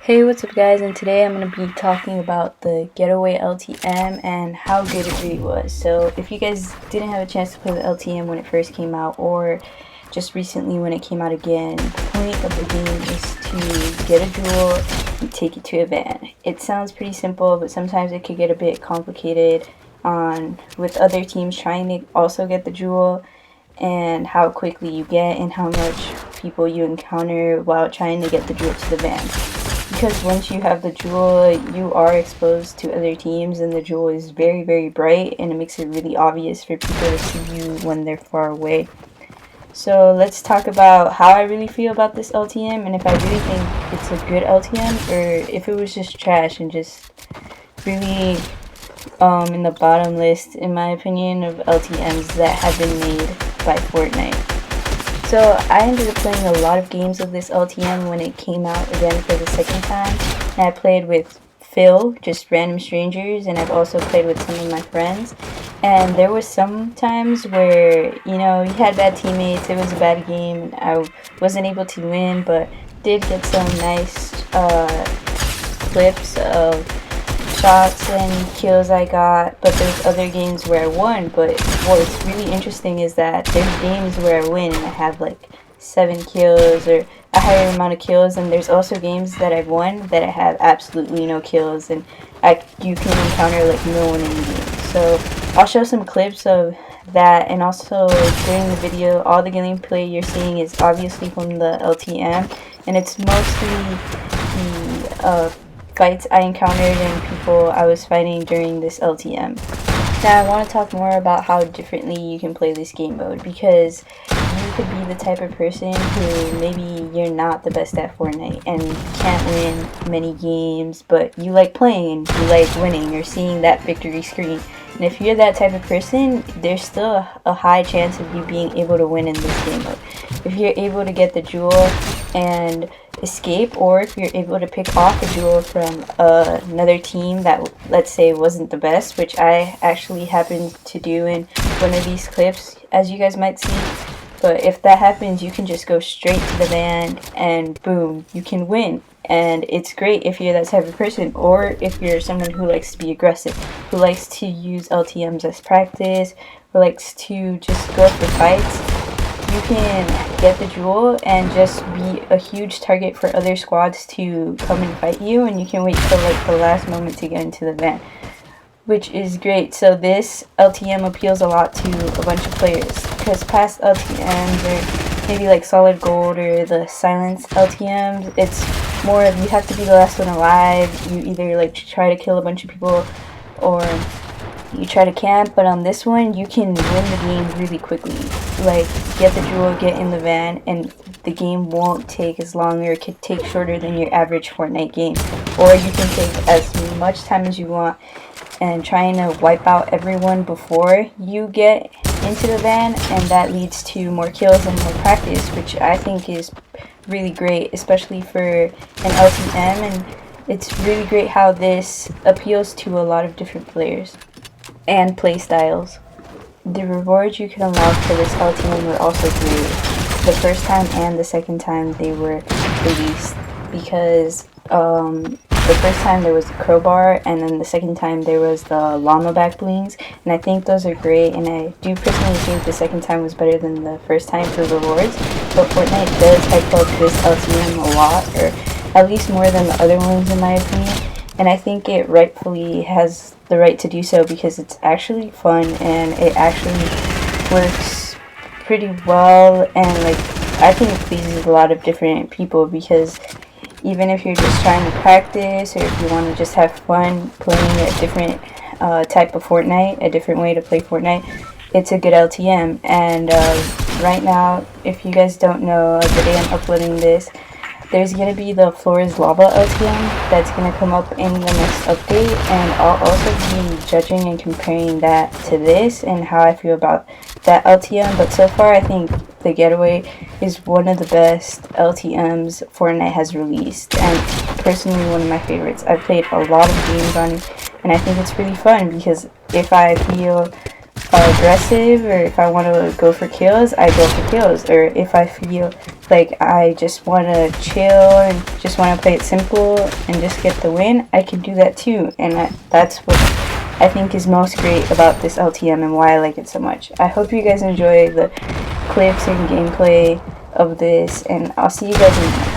Hey, what's up guys, and today I'm going to be talking about the Getaway LTM and how good it really was. So if you guys didn't have a chance to play the LTM when it first came out, or just recently when it came out again, the point of the game is to get a jewel and take it to a van. It sounds pretty simple, but sometimes it could get a bit complicated with other teams trying to also get the jewel, and how quickly you get and how much people you encounter while trying to get the jewel to the van. Because once you have the jewel, you are exposed to other teams, and the jewel is very, very bright, and it makes it really obvious for people to see you when they're far away. So let's talk about how I really feel about this LTM, and if I really think it's a good LTM, or if it was just trash and just really in the bottom list, in my opinion, of LTMs that have been made by Fortnite. So I ended up playing a lot of games of this LTM when it came out again for the second time. And I played with Phil, just random strangers, and I've also played with some of my friends. And there was some times where, you had bad teammates, it was a bad game, and I wasn't able to win, but did get some nice clips of shots and kills I got. But there's other games where I won, but what's really interesting is that there's games where I win and I have like 7 kills or a higher amount of kills, and there's also games that I've won that I have absolutely no kills, and you can encounter like no one in the game. So I'll show some clips of that, and also during the video all the gameplay you're seeing is obviously from the LTM, and it's mostly the fights I encountered and people I was fighting during this LTM. Now I want to talk more about how differently you can play this game mode, because you could be the type of person who maybe you're not the best at Fortnite and can't win many games, but you like playing and you like winning or seeing that victory screen. And if you're that type of person, there's still a high chance of you being able to win in this game mode. If you're able to get the jewel and escape, or if you're able to pick off a jewel from another team that, let's say, wasn't the best, which I actually happened to do in one of these clips, as you guys might see. But if that happens, you can just go straight to the van and boom, you can win. And it's great if you're that type of person, or if you're someone who likes to be aggressive, who likes to use LTMs as practice, who likes to just go for fights. You can get the jewel and just be a huge target for other squads to come and fight you, and you can wait till like the last moment to get into the van, which is great. So this LTM appeals a lot to a bunch of players, because past LTMs, or maybe like Solid Gold or the Silence LTMs, it's more of you have to be the last one alive. You either like try to kill a bunch of people or you try to camp, but on this one you can win the game really quickly. Like, get the jewel, get in the van, and the game won't take as long, or it could take shorter than your average Fortnite game. Or you can take as much time as you want and trying to wipe out everyone before you get into the van, and that leads to more kills and more practice, which I think is really great, especially for an LTM, and it's really great how this appeals to a lot of different players and play styles. The rewards you can unlock for this LTM were also great, the first time and the second time they were released, because the first time there was the crowbar, and then the second time there was the llama back blings, and I think those are great, and I do personally think the second time was better than the first time for rewards. But Fortnite does hype up this LTM a lot, or at least more than the other ones in my opinion, and I think it rightfully has the right to do so, because it's actually fun and it actually works pretty well, and like I think it pleases a lot of different people, because even if you're just trying to practice, or if you want to just have fun playing a different type of Fortnite, a different way to play Fortnite, it's a good LTM. And right now, if you guys don't know, the day I'm uploading this, there's going to be the Floor is Lava LTM that's going to come up in the next update, and I'll also be judging and comparing that to this and how I feel about that LTM. But so far I think the Getaway is one of the best LTMs Fortnite has released, and personally one of my favorites. I've played a lot of games on it, and I think it's really fun, because if I feel aggressive, or if I want to go for kills, I go for kills. Or if I feel like I just want to chill and just want to play it simple and just get the win, I can do that too. And that's what I think is most great about this LTM and why I like it so much. I hope you guys enjoy the clips and gameplay of this, and I'll see you guys in the next.